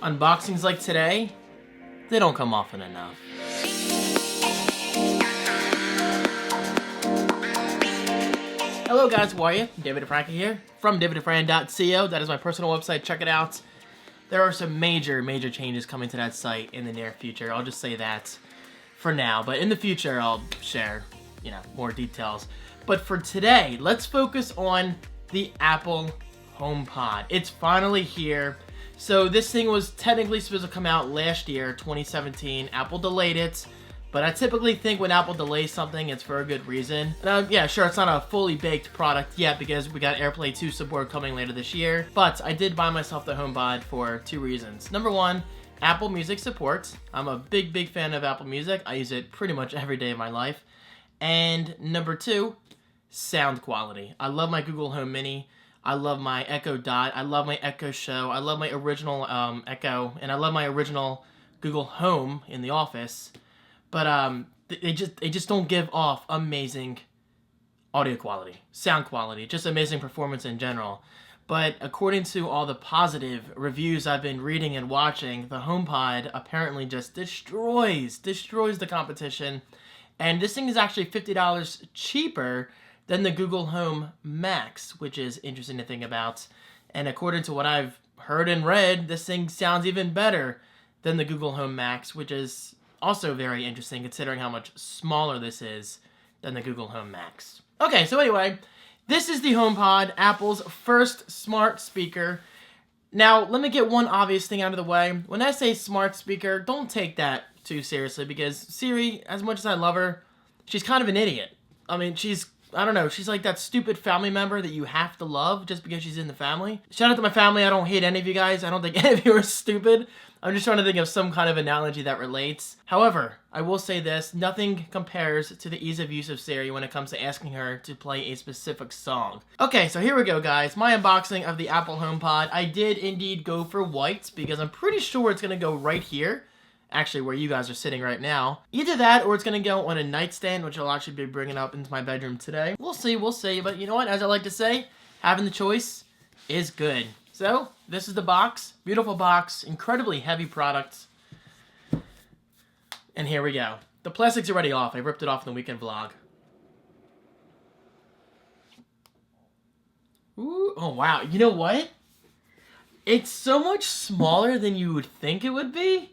Unboxings like today, they don't come often enough. Hello guys, how are you? David and Franco here from davidandfran.co. That is my personal website, check it out. There are some major changes coming to that site in the near future. I'll just say that for now, but in the future I'll share, more details. But for today, let's focus on the Apple HomePod. It's finally here. So this thing was technically supposed to come out last year, 2017. Apple delayed it, but I typically think when Apple delays something, it's for a good reason. Yeah, sure, it's not a fully baked product yet because we got AirPlay 2 support coming later this year, but I did buy myself the HomePod for two reasons. Number one, Apple Music support. I'm a big fan of Apple Music. I use it pretty much every day of my life. And number two, sound quality. I love my Google Home Mini. I love my Echo Dot. I love my Echo Show. I love my original Echo, and I love my original Google Home in the office. But they just don't give off amazing audio quality, sound quality, just amazing performance in general. But according to all the positive reviews I've been reading and watching, the HomePod apparently just destroys the competition. And this thing is actually $50 cheaper than the Google Home Max, which is interesting to think about. And according to what I've heard and read, this thing sounds even better than the Google Home Max, which is also very interesting considering how much smaller this is than the Google Home Max. Okay, so anyway, this is the HomePod, Apple's first smart speaker. Now, let me get one obvious thing out of the way. When I say smart speaker, don't take that too seriously because Siri, as much as I love her, she's kind of an idiot. I mean, I don't know, she's like that stupid family member that you have to love just because she's in the family. Shout out to my family, I don't hate any of you guys. I don't think any of you are stupid. I'm just trying to think of some kind of analogy that relates. However, I will say this, nothing compares to the ease of use of Siri when it comes to asking her to play a specific song. Okay, so here we go guys, my unboxing of the Apple HomePod. I did indeed go for white because I'm pretty sure it's gonna go right here. Actually, where you guys are sitting right now. Either that or it's going to go on a nightstand, which I'll actually be bringing up into my bedroom today. We'll see. But you know what? As I like to say, having the choice is good. So, this is the box. Beautiful box. Incredibly heavy product. And here we go. The plastic's already off. I ripped it off in the weekend vlog. Ooh, oh wow. You know what? It's so much smaller than you would think it would be.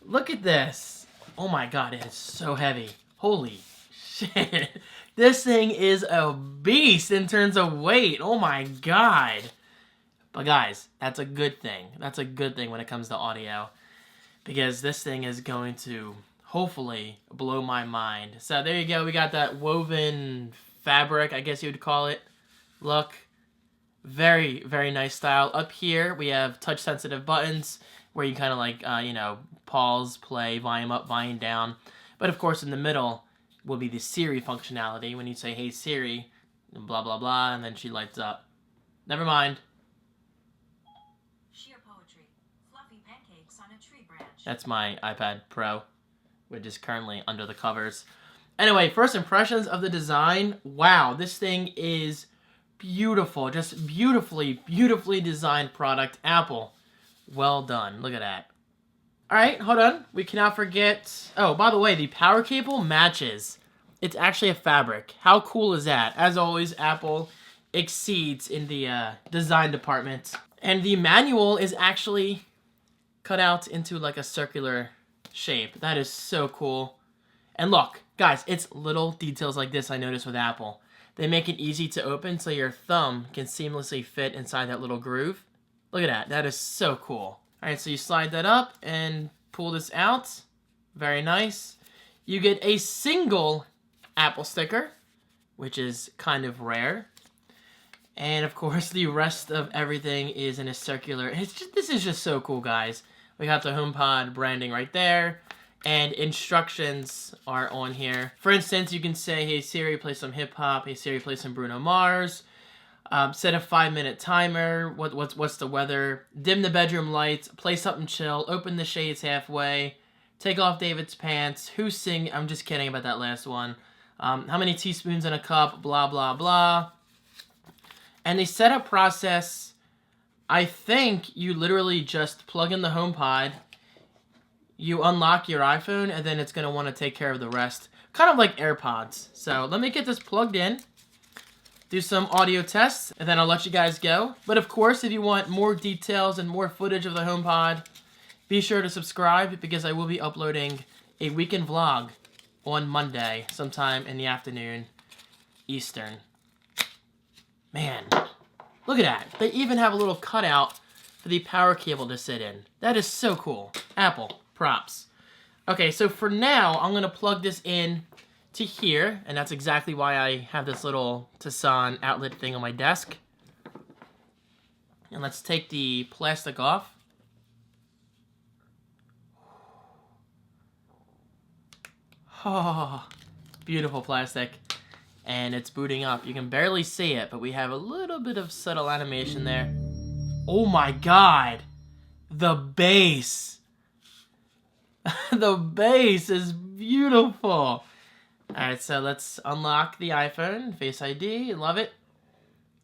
Look at this. Oh my god, it is so heavy. Holy shit. This thing is a beast in terms of weight. Oh my god. But guys, that's a good thing. That's a good thing when it comes to audio. Because this thing is going to hopefully blow my mind. So there you go. We got that woven fabric, I guess you would call it. Look. Very nice style. Up here, we have touch-sensitive buttons where you kind of like, pause, play, volume up, volume down. But of course, in the middle will be the Siri functionality when you say, hey Siri, and blah, blah, blah, and then she lights up. Never mind. Sheer poetry. Fluffy pancakes on a tree branch. That's my iPad Pro, which is currently under the covers. Anyway, first impressions of the design. Wow, this thing is beautiful. Just beautifully designed product. Apple. Well done. Look at that. Alright, hold on. We cannot forget... Oh, by the way, the power cable matches. It's actually a fabric. How cool is that? As always, Apple exceeds in the design department. And the manual is actually cut out into like a circular shape. That is so cool. And look, guys, it's little details like this I noticed with Apple. They make it easy to open so your thumb can seamlessly fit inside that little groove. Look at that. That is so cool. Alright, so you slide that up and pull this out. Very nice. You get a single Apple sticker, which is kind of rare. And of course, the rest of everything is in a circular. This is just so cool, guys. We got the HomePod branding right there. And instructions are on here. For instance, you can say, hey Siri, play some hip hop. Hey Siri, play some Bruno Mars. Set a 5-minute timer. What's the weather? Dim the bedroom lights. Play something chill. Open the shades halfway. Take off David's pants. Who's singing? I'm just kidding about that last one. How many teaspoons in a cup? Blah, blah, blah. And the setup process I think you literally just plug in the HomePod, you unlock your iPhone, and then it's going to want to take care of the rest. Kind of like AirPods. So let me get this plugged in, do some audio tests, and then I'll let you guys go. But of course, if you want more details and more footage of the HomePod, be sure to subscribe because I will be uploading a weekend vlog on Monday, sometime in the afternoon, Eastern. Man, look at that. They even have a little cutout for the power cable to sit in. That is so cool. Apple, props. Okay, so for now, I'm going to plug this in to here, and that's exactly why I have this little Tucson outlet thing on my desk. And let's take the plastic off. Oh, beautiful plastic. And it's booting up. You can barely see it, but we have a little bit of subtle animation there. Oh my god! The bass! The bass is beautiful! Alright, so let's unlock the iPhone, Face ID, love it.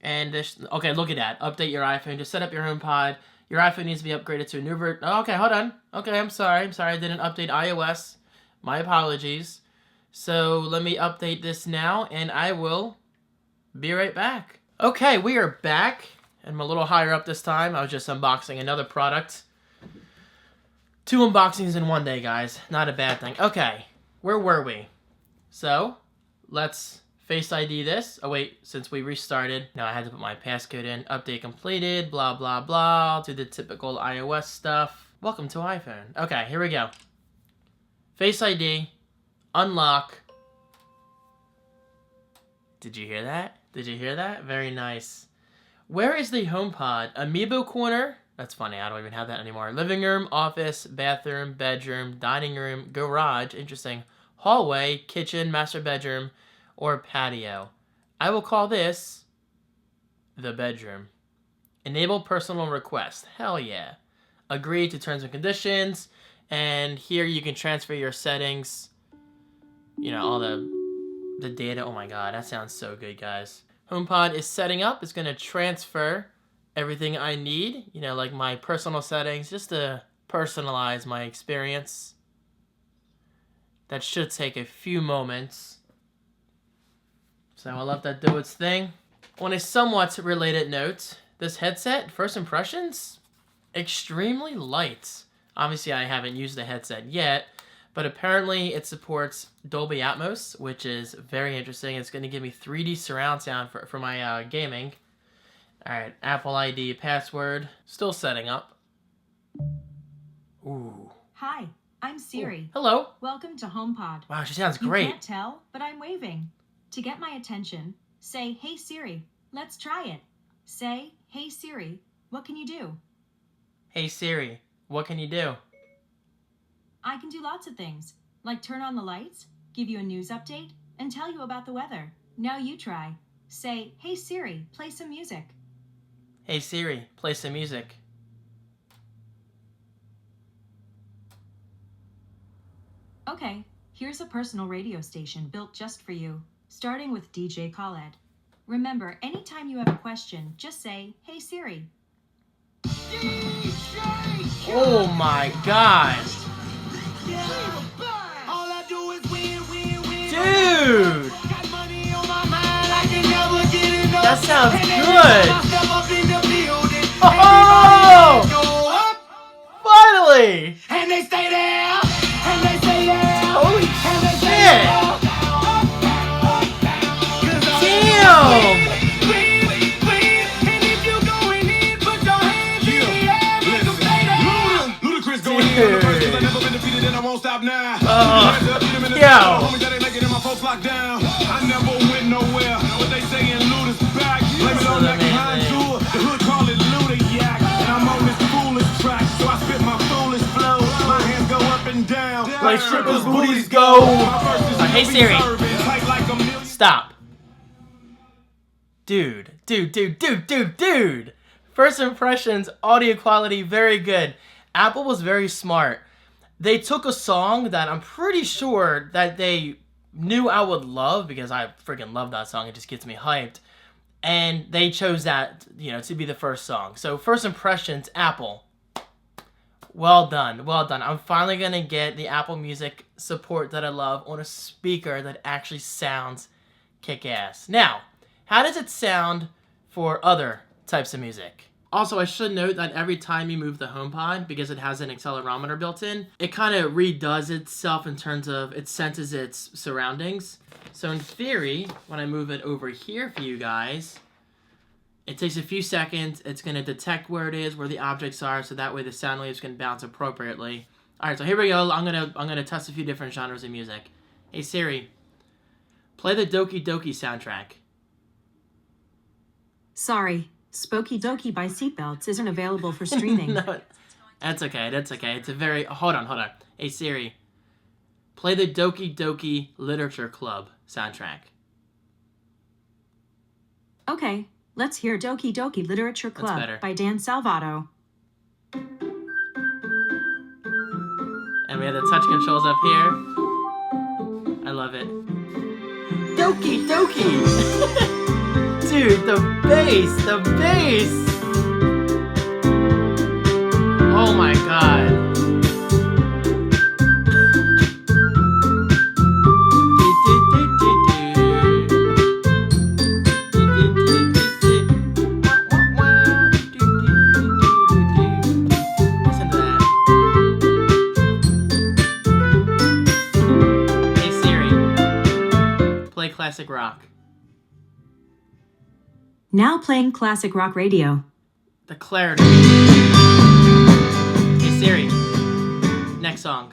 And this, okay, look at that. Update your iPhone, just set up your HomePod. Your iPhone needs to be upgraded to a new version. Oh, okay, hold on. Okay, I'm sorry, I didn't update iOS. My apologies. So let me update this now, and I will be right back. Okay, we are back. I'm a little higher up this time. I was just unboxing another product. 2 unboxings in one day, guys. Not a bad thing. Okay, where were we? So, let's Face ID this. Oh wait, since we restarted, now I had to put my passcode in. Update completed, blah, blah, blah. Do the typical iOS stuff. Welcome to iPhone. Okay, here we go. Face ID, unlock. Did you hear that? Did you hear that? Very nice. Where is the HomePod? Amiibo corner? That's funny, I don't even have that anymore. Living room, office, bathroom, bedroom, dining room, garage, interesting. Hallway, kitchen, master bedroom, or patio. I will call this the bedroom. Enable personal request. Hell yeah. Agree to terms and conditions. And here you can transfer your settings. You know, all the data. Oh my god, that sounds so good, guys. HomePod is setting up. It's going to transfer everything I need. You know, like my personal settings, just to personalize my experience. That should take a few moments. So I'll let that do its thing. On a somewhat related note, this headset, first impressions, extremely light. Obviously, I haven't used the headset yet, but apparently it supports Dolby Atmos, which is very interesting. It's going to give me 3D surround sound for my gaming. All right, Apple ID password, still setting up. Ooh. Hi, I'm Siri. Ooh. Hello. Welcome to HomePod. Wow, she sounds great. You can't tell, but I'm waving. To get my attention, say, "Hey Siri, let's try it." Say, "Hey Siri, what can you do?" Hey Siri, what can you do? I can do lots of things, like turn on the lights, give you a news update, and tell you about the weather. Now you try. Say, "Hey Siri, play some music." Hey Siri, play some music. Okay, here's a personal radio station built just for you, starting with DJ Khaled. Remember, anytime you have a question, just say, "Hey Siri." Oh my god. Dude! That sounds good! Oh! Finally! And they stay there, and they stay there. Holy shit! Damn! I never went nowhere. What they saying, loot is back. Blame it on that contour. The hood call it looter yak. And I'm on this foolish track, so I spit my foolish flow. My hands go up and down. Like strippers' booties go. Hey Siri. Stop. Dude. First impressions, audio quality, very good. Apple was very smart. They took a song that I'm pretty sure that they knew I would love, because I freaking love that song. It just gets me hyped. And they chose that, to be the first song. So first impressions, Apple. Well done, well done. I'm finally going to get the Apple Music support that I love on a speaker that actually sounds kick-ass. Now, how does it sound for other types of music? Also, I should note that every time you move the HomePod, because it has an accelerometer built in, it kind of redoes itself in terms of it senses its surroundings. So in theory, when I move it over here for you guys, it takes a few seconds. It's going to detect where it is, where the objects are, so that way the sound waves can bounce appropriately. All right, so here we go. I'm gonna test a few different genres of music. Hey Siri, play the Doki Doki soundtrack. Sorry, Spooky Doki by Seatbelts isn't available for streaming. No, that's okay. That's okay. It's a very... Hold on. Hey Siri, play the Doki Doki Literature Club soundtrack. Okay, let's hear Doki Doki Literature Club better. by Dan Salvato. And we have the touch controls up here. I love it. Doki Doki! Dude, the bass! The bass! Oh my god. Listen to that. Hey Siri, play classic rock. Now playing classic rock radio. The clarity. Hey Siri, next song.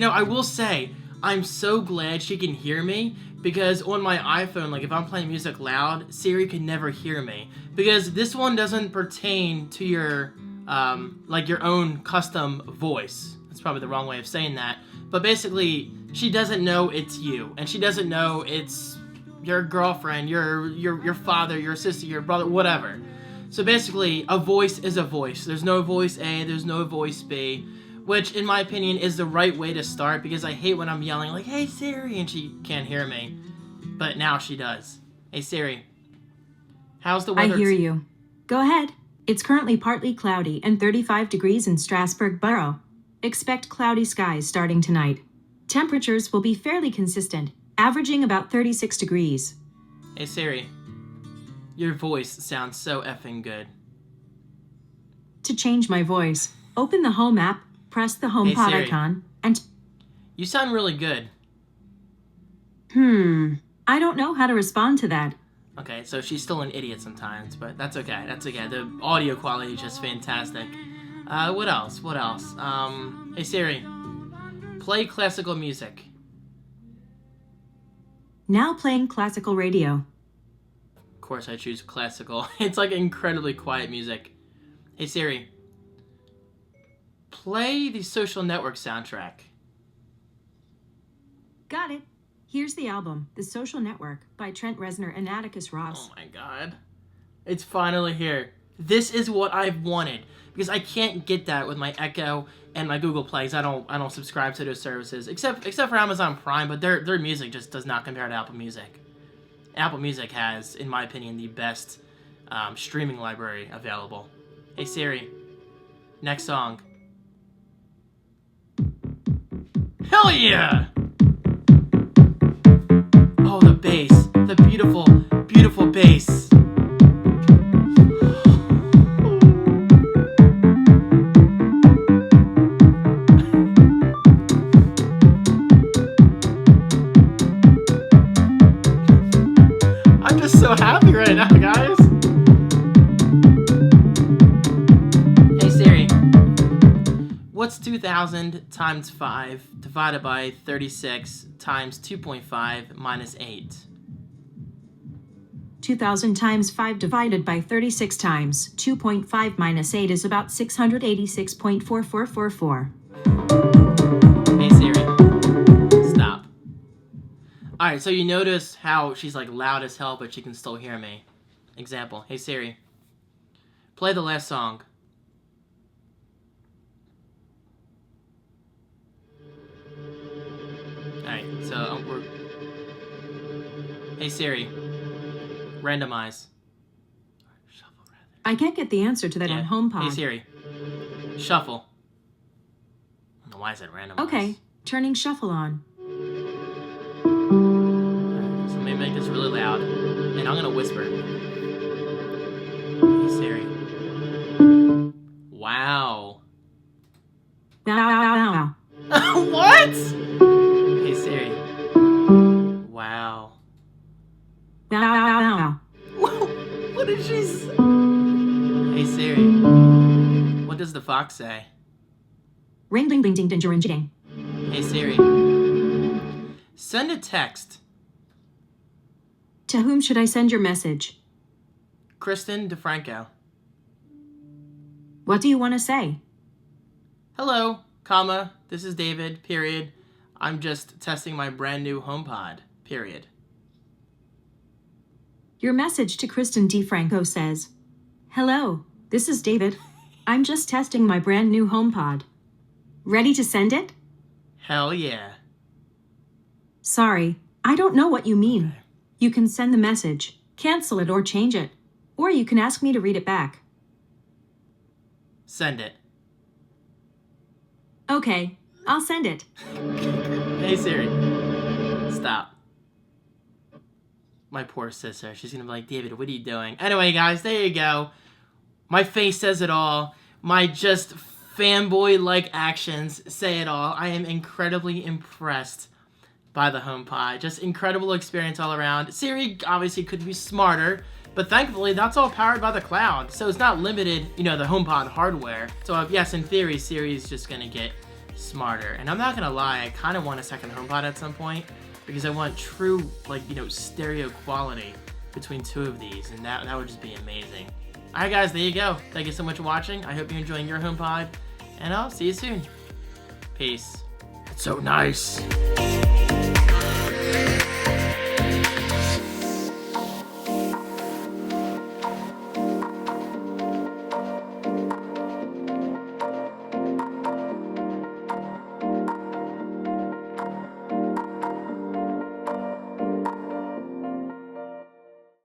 I will say, I'm so glad she can hear me, because on my iPhone, like if I'm playing music loud, Siri can never hear me. Because this one doesn't pertain to your, your own custom voice. That's probably the wrong way of saying that. But basically, she doesn't know it's you, and she doesn't know it's your girlfriend, your father, your sister, your brother, whatever. So basically, a voice is a voice. There's no voice A, there's no voice B, which in my opinion is the right way to start, because I hate when I'm yelling like, "Hey Siri," and she can't hear me. But now she does. Hey Siri, how's the weather? I hear you. Go ahead. It's currently partly cloudy and 35 degrees in Strasbourg Borough. Expect cloudy skies starting tonight. Temperatures will be fairly consistent, averaging about 36 degrees. Hey Siri, your voice sounds so effing good. To change my voice, open the Home app, press the HomePod Siri. icon, and... You sound really good. I don't know how to respond to that. Okay, so she's still an idiot sometimes, but that's okay. That's okay. The audio quality is just fantastic. What else? Hey Siri, play classical music. Now playing classical radio. Of course I choose classical. It's like incredibly quiet music. Hey Siri, play the Social Network soundtrack. Got it. Here's the album, The Social Network, by Trent Reznor and Atticus Ross. Oh my god. It's finally here. This is what I've wanted. Because I can't get that with my Echo and my Google Plays. I don't subscribe to those services. Except for Amazon Prime, but their music just does not compare to Apple Music. Apple Music has, in my opinion, the best streaming library available. Hey Siri, next song. Hell yeah! Oh, the bass. The beautiful, beautiful bass. I'm just so happy right now, guys. Hey Siri, what's 2,000 times 5 divided by 36 times 2.5 minus 8? 2,000 times 5 divided by 36 times 2.5 minus 8 is about 686.4444. Hey Siri, stop. Alright, so you notice how she's like loud as hell, but she can still hear me. Example, hey Siri, play the last song. Alright, so Hey Siri, randomize. Shuffle rather. I can't get the answer to that on HomePod. Hey Siri, shuffle. I don't know why I said randomize. Okay, turning shuffle on. So let me make this really loud, and I'm gonna whisper. Hey Siri. Wow. Wow. What? Hey Siri. Wow. Wow. What did she say? Hey Siri. What does the fox say? Ring ding ding ding ding ding ding. Hey Siri. Send a text. To whom should I send your message? Kristen DeFranco. What do you want to say? Hello, comma, this is David, period. I'm just testing my brand new HomePod, period. Your message to Kristen DeFranco says, Hello, this is David. I'm just testing my brand new HomePod. Ready to send it? Hell yeah. Sorry, I don't know what you mean. Okay. You can send the message, cancel it or change it. Or you can ask me to read it back. Send it. Okay, I'll send it. Hey Siri. Stop. My poor sister. She's gonna be like, David, what are you doing? Anyway, guys, there you go. My face says it all. My just fanboy-like actions say it all. I am incredibly impressed by the HomePod. Just incredible experience all around. Siri obviously could be smarter, but thankfully that's all powered by the cloud. So it's not limited, you know, the HomePod hardware. So yes, in theory, Siri's just gonna get smarter. And I'm not gonna lie, I kind of want a second HomePod at some point because I want true, like, you know, stereo quality between two of these, and that would just be amazing. All right, guys, there you go. Thank you so much for watching. I hope you're enjoying your HomePod, and I'll see you soon. Peace. It's so nice.